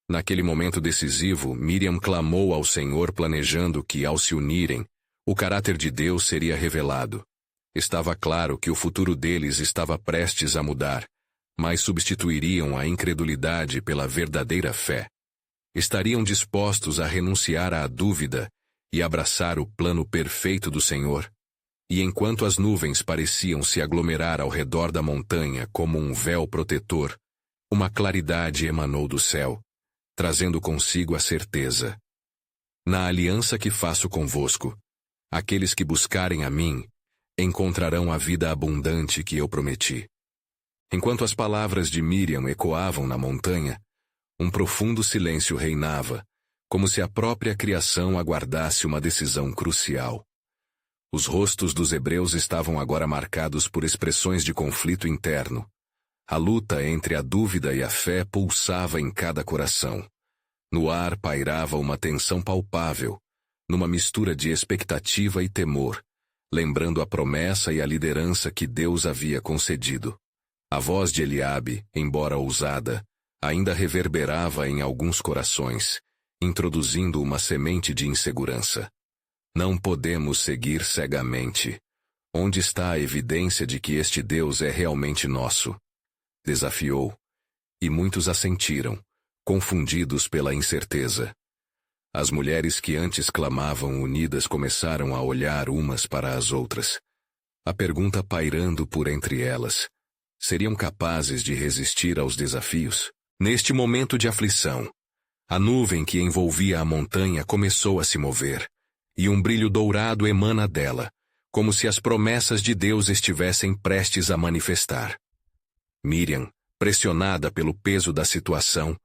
Naquele momento decisivo, Miriam clamou ao Senhor, planejando que, ao se unirem, o caráter de Deus seria revelado. Estava claro que o futuro deles estava prestes a mudar, mas substituiriam a incredulidade pela verdadeira fé. Estariam dispostos a renunciar à dúvida e abraçar o plano perfeito do Senhor. E enquanto as nuvens pareciam se aglomerar ao redor da montanha como um véu protetor, uma claridade emanou do céu, trazendo consigo a certeza. Na aliança que faço convosco, aqueles que buscarem a mim, encontrarão a vida abundante que eu prometi. Enquanto as palavras de Miriam ecoavam na montanha, um profundo silêncio reinava, como se a própria criação aguardasse uma decisão crucial. Os rostos dos hebreus estavam agora marcados por expressões de conflito interno. A luta entre a dúvida e a fé pulsava em cada coração. No ar pairava uma tensão palpável, numa mistura de expectativa e temor, lembrando a promessa e a liderança que Deus havia concedido. A voz de Eliabe, embora ousada, ainda reverberava em alguns corações, introduzindo uma semente de insegurança. Não podemos seguir cegamente. Onde está a evidência de que este Deus é realmente nosso? Desafiou. E muitos assentiram, confundidos pela incerteza. As mulheres que antes clamavam unidas começaram a olhar umas para as outras. A pergunta pairando por entre elas: seriam capazes de resistir aos desafios? Neste momento de aflição, a nuvem que envolvia a montanha começou a se mover, e um brilho dourado emana dela, como se as promessas de Deus estivessem prestes a manifestar. Miriam, pressionada pelo peso da situação,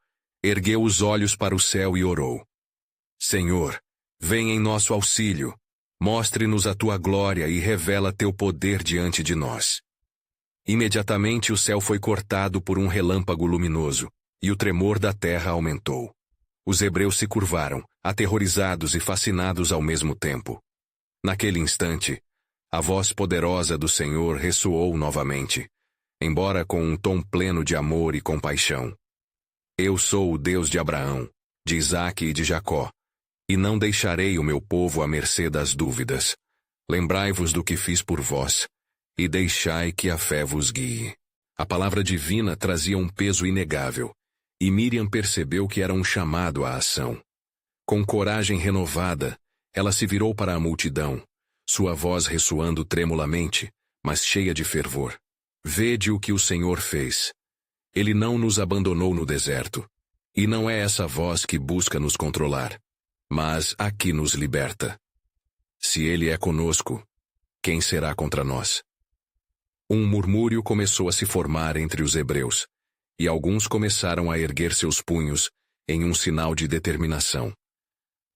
ergueu os olhos para o céu e orou. Senhor, vem em nosso auxílio, mostre-nos a tua glória e revela teu poder diante de nós. Imediatamente o céu foi cortado por um relâmpago luminoso, e o tremor da terra aumentou. Os hebreus se curvaram, aterrorizados e fascinados ao mesmo tempo. Naquele instante, a voz poderosa do Senhor ressoou novamente, embora com um tom pleno de amor e compaixão. Eu sou o Deus de Abraão, de Isaque e de Jacó, e não deixarei o meu povo à mercê das dúvidas. Lembrai-vos do que fiz por vós, e deixai que a fé vos guie. A palavra divina trazia um peso inegável, e Miriam percebeu que era um chamado à ação. Com coragem renovada, ela se virou para a multidão, sua voz ressoando tremulamente, mas cheia de fervor. Vede o que o Senhor fez. Ele não nos abandonou no deserto. E não é essa voz que busca nos controlar, mas a que nos liberta. Se Ele é conosco, quem será contra nós? Um murmúrio começou a se formar entre os hebreus, e alguns começaram a erguer seus punhos em um sinal de determinação.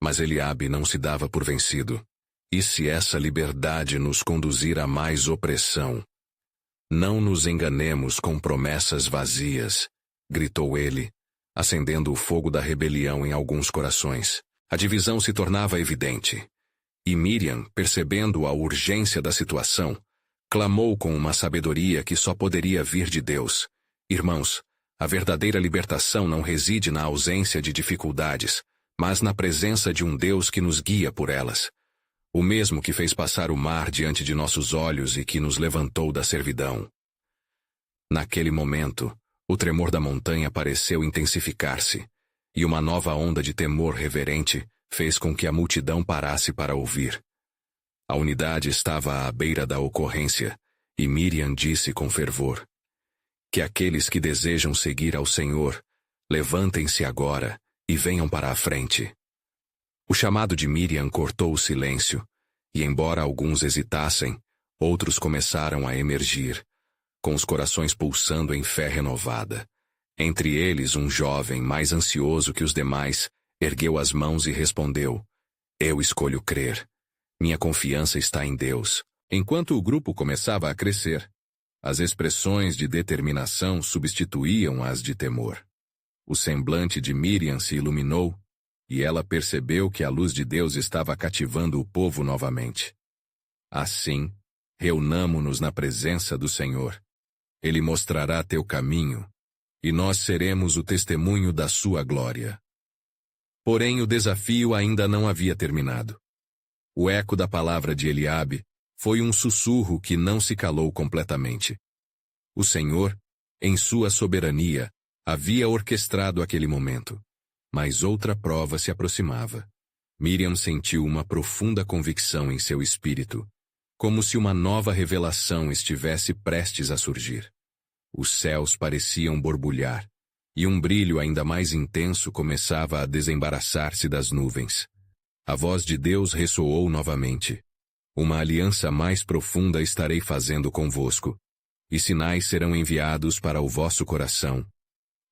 Mas Eliabe não se dava por vencido. E se essa liberdade nos conduzir a mais opressão? Não nos enganemos com promessas vazias, gritou ele, acendendo o fogo da rebelião em alguns corações. A divisão se tornava evidente. E Miriam, percebendo a urgência da situação, clamou com uma sabedoria que só poderia vir de Deus. Irmãos, a verdadeira libertação não reside na ausência de dificuldades, mas na presença de um Deus que nos guia por elas. O mesmo que fez passar o mar diante de nossos olhos e que nos levantou da servidão. Naquele momento, o tremor da montanha pareceu intensificar-se, e uma nova onda de temor reverente fez com que a multidão parasse para ouvir. A unidade estava à beira da ocorrência, e Miriam disse com fervor: que aqueles que desejam seguir ao Senhor, levantem-se agora e venham para a frente. O chamado de Miriam cortou o silêncio, e embora alguns hesitassem, outros começaram a emergir, com os corações pulsando em fé renovada. Entre eles, um jovem, mais ansioso que os demais, ergueu as mãos e respondeu: eu escolho crer. Minha confiança está em Deus. Enquanto o grupo começava a crescer, as expressões de determinação substituíam as de temor. O semblante de Miriam se iluminou, e ela percebeu que a luz de Deus estava cativando o povo novamente. Assim, reunamo-nos na presença do Senhor. Ele mostrará teu caminho, e nós seremos o testemunho da sua glória. Porém, o desafio ainda não havia terminado. O eco da palavra de Eliabe foi um sussurro que não se calou completamente. O Senhor, em sua soberania, havia orquestrado aquele momento. Mas outra prova se aproximava. Miriam sentiu uma profunda convicção em seu espírito, como se uma nova revelação estivesse prestes a surgir. Os céus pareciam borbulhar, e um brilho ainda mais intenso começava a desembaraçar-se das nuvens. A voz de Deus ressoou novamente. Uma aliança mais profunda estarei fazendo convosco, e sinais serão enviados para o vosso coração.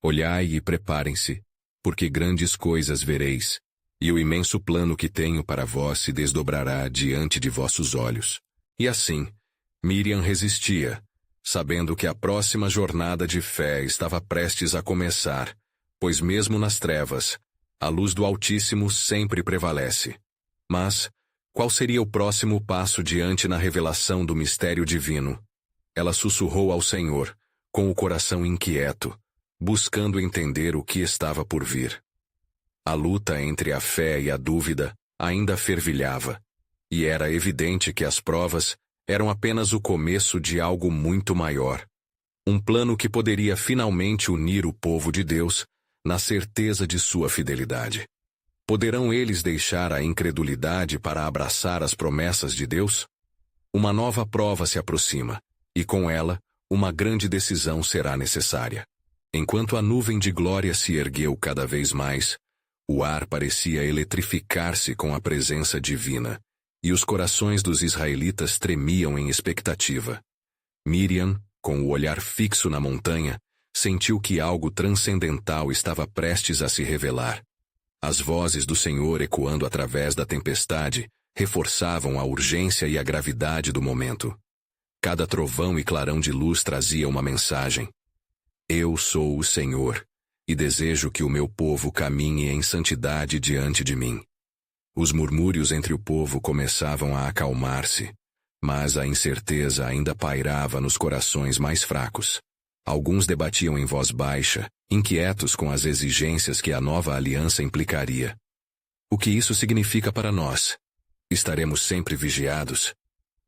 Olhai e preparem-se, porque grandes coisas vereis, e o imenso plano que tenho para vós se desdobrará diante de vossos olhos. E assim, Miriam resistia, sabendo que a próxima jornada de fé estava prestes a começar, pois mesmo nas trevas, a luz do Altíssimo sempre prevalece. Mas, qual seria o próximo passo diante na revelação do mistério divino? Ela sussurrou ao Senhor, com o coração inquieto, buscando entender o que estava por vir. A luta entre a fé e a dúvida ainda fervilhava, e era evidente que as provas eram apenas o começo de algo muito maior. Um plano que poderia finalmente unir o povo de Deus na certeza de sua fidelidade. Poderão eles deixar a incredulidade para abraçar as promessas de Deus? Uma nova prova se aproxima, e com ela, uma grande decisão será necessária. Enquanto a nuvem de glória se ergueu cada vez mais, o ar parecia eletrificar-se com a presença divina, e os corações dos israelitas tremiam em expectativa. Miriam, com o olhar fixo na montanha, sentiu que algo transcendental estava prestes a se revelar. As vozes do Senhor ecoando através da tempestade reforçavam a urgência e a gravidade do momento. Cada trovão e clarão de luz trazia uma mensagem. Eu sou o Senhor, e desejo que o meu povo caminhe em santidade diante de mim. Os murmúrios entre o povo começavam a acalmar-se, mas a incerteza ainda pairava nos corações mais fracos. Alguns debatiam em voz baixa, inquietos com as exigências que a nova aliança implicaria. O que isso significa para nós? Estaremos sempre vigiados?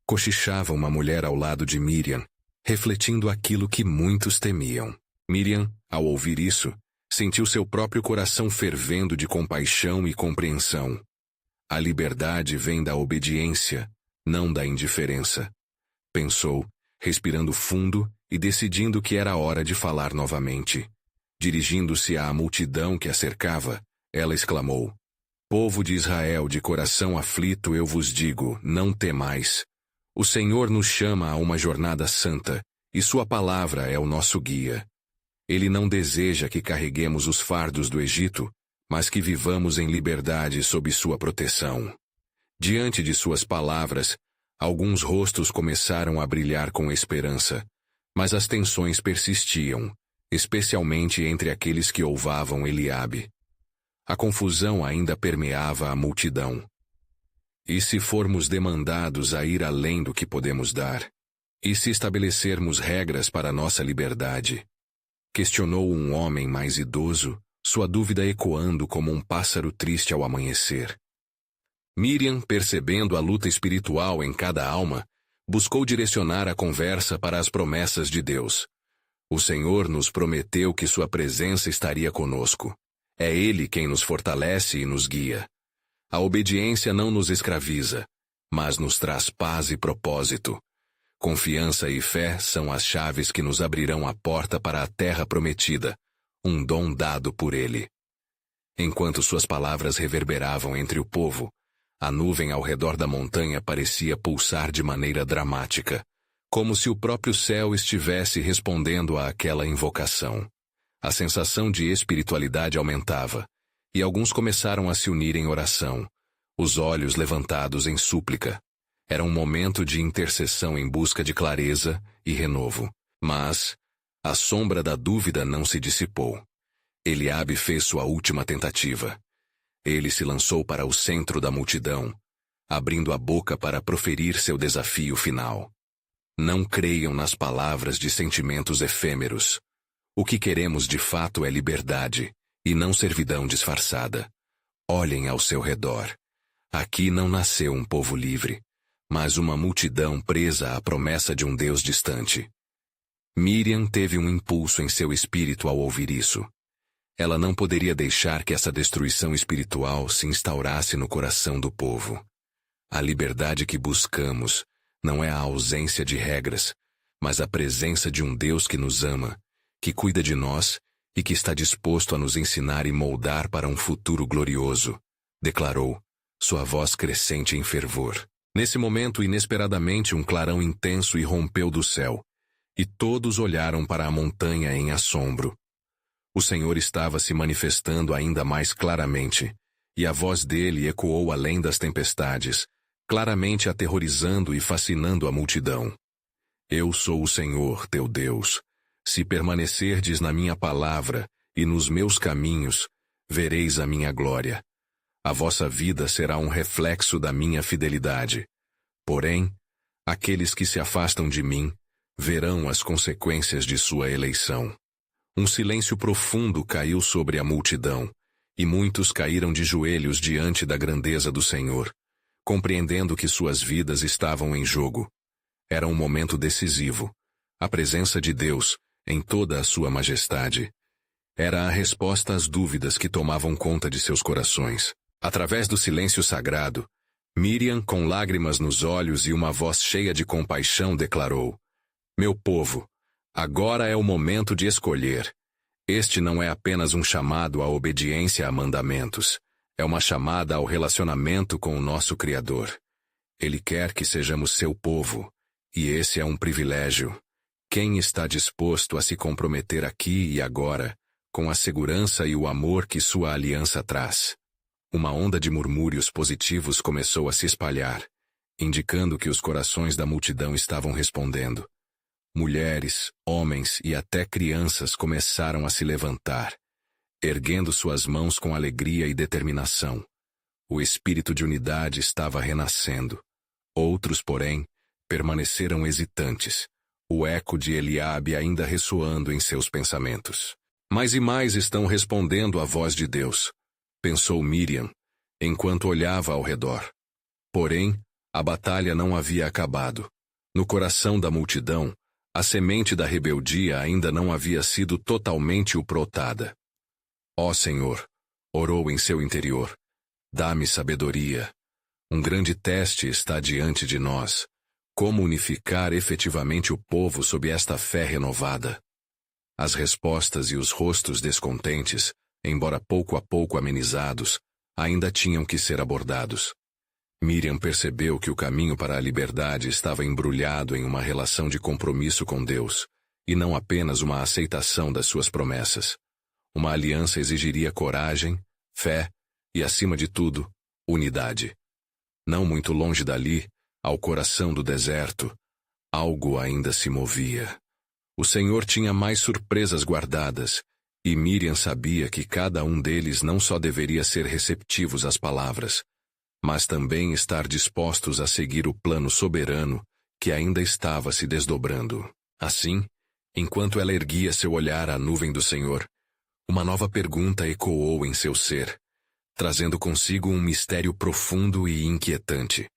Cochichava uma mulher ao lado de Miriam, refletindo aquilo que muitos temiam. Miriam, ao ouvir isso, sentiu seu próprio coração fervendo de compaixão e compreensão. A liberdade vem da obediência, não da indiferença. Pensou, respirando fundo e decidindo que era hora de falar novamente. Dirigindo-se à multidão que a cercava, ela exclamou: Povo de Israel de coração aflito, eu vos digo, não temais. O Senhor nos chama a uma jornada santa, e sua palavra é o nosso guia. Ele não deseja que carreguemos os fardos do Egito, mas que vivamos em liberdade sob sua proteção. Diante de suas palavras, alguns rostos começaram a brilhar com esperança, mas as tensões persistiam, especialmente entre aqueles que louvavam Eliabe. A confusão ainda permeava a multidão. E se formos demandados a ir além do que podemos dar? E se estabelecermos regras para nossa liberdade? Questionou um homem mais idoso, sua dúvida ecoando como um pássaro triste ao amanhecer. Miriam, percebendo a luta espiritual em cada alma, buscou direcionar a conversa para as promessas de Deus. O Senhor nos prometeu que sua presença estaria conosco. É Ele quem nos fortalece e nos guia. A obediência não nos escraviza, mas nos traz paz e propósito. Confiança e fé são as chaves que nos abrirão a porta para a terra prometida, um dom dado por Ele. Enquanto suas palavras reverberavam entre o povo, a nuvem ao redor da montanha parecia pulsar de maneira dramática, como se o próprio céu estivesse respondendo àquela invocação. A sensação de espiritualidade aumentava, e alguns começaram a se unir em oração, os olhos levantados em súplica. Era um momento de intercessão em busca de clareza e renovo. Mas a sombra da dúvida não se dissipou. Eliabe fez sua última tentativa. Ele se lançou para o centro da multidão, abrindo a boca para proferir seu desafio final. Não creiam nas palavras de sentimentos efêmeros. O que queremos de fato é liberdade, e não servidão disfarçada. Olhem ao seu redor. Aqui não nasceu um povo livre, mas uma multidão presa à promessa de um Deus distante. Miriam teve um impulso em seu espírito ao ouvir isso. Ela não poderia deixar que essa destruição espiritual se instaurasse no coração do povo. A liberdade que buscamos não é a ausência de regras, mas a presença de um Deus que nos ama, que cuida de nós e que está disposto a nos ensinar e moldar para um futuro glorioso, declarou, sua voz crescente em fervor. Nesse momento, inesperadamente, um clarão intenso irrompeu do céu, e todos olharam para a montanha em assombro. O Senhor estava se manifestando ainda mais claramente, e a voz dele ecoou além das tempestades, claramente aterrorizando e fascinando a multidão. Eu sou o Senhor, teu Deus. Se permanecerdes na minha palavra e nos meus caminhos, vereis a minha glória. A vossa vida será um reflexo da minha fidelidade. Porém, aqueles que se afastam de mim verão as consequências de sua eleição. Um silêncio profundo caiu sobre a multidão, e muitos caíram de joelhos diante da grandeza do Senhor, compreendendo que suas vidas estavam em jogo. Era um momento decisivo. A presença de Deus, em toda a sua majestade, era a resposta às dúvidas que tomavam conta de seus corações. Através do silêncio sagrado, Miriam, com lágrimas nos olhos e uma voz cheia de compaixão, declarou: Meu povo, agora é o momento de escolher. Este não é apenas um chamado à obediência a mandamentos, é uma chamada ao relacionamento com o nosso Criador. Ele quer que sejamos seu povo, e esse é um privilégio. Quem está disposto a se comprometer aqui e agora, com a segurança e o amor que sua aliança traz? Uma onda de murmúrios positivos começou a se espalhar, indicando que os corações da multidão estavam respondendo. Mulheres, homens e até crianças começaram a se levantar, erguendo suas mãos com alegria e determinação. O espírito de unidade estava renascendo. Outros, porém, permaneceram hesitantes, o eco de Eliabe ainda ressoando em seus pensamentos. Mais e mais estão respondendo à voz de Deus, pensou Miriam, enquanto olhava ao redor. Porém, a batalha não havia acabado. No coração da multidão, a semente da rebeldia ainda não havia sido totalmente brotada. Ó Senhor, orou em seu interior, dá-me sabedoria. Um grande teste está diante de nós. Como unificar efetivamente o povo sob esta fé renovada? As respostas e os rostos descontentes, embora pouco a pouco amenizados, ainda tinham que ser abordados. Miriam percebeu que o caminho para a liberdade estava embrulhado em uma relação de compromisso com Deus, e não apenas uma aceitação das suas promessas. Uma aliança exigiria coragem, fé e, acima de tudo, unidade. Não muito longe dali, ao coração do deserto, algo ainda se movia. O Senhor tinha mais surpresas guardadas, e Miriam sabia que cada um deles não só deveria ser receptivos às palavras, mas também estar dispostos a seguir o plano soberano que ainda estava se desdobrando. Assim, enquanto ela erguia seu olhar à nuvem do Senhor, Uma nova pergunta ecoou em seu ser, trazendo consigo um mistério profundo e inquietante.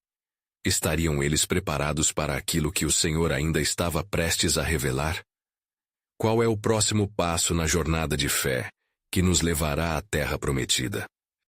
Estariam eles preparados para aquilo que o Senhor ainda estava prestes a revelar? Qual é o próximo passo na jornada de fé que nos levará à terra prometida?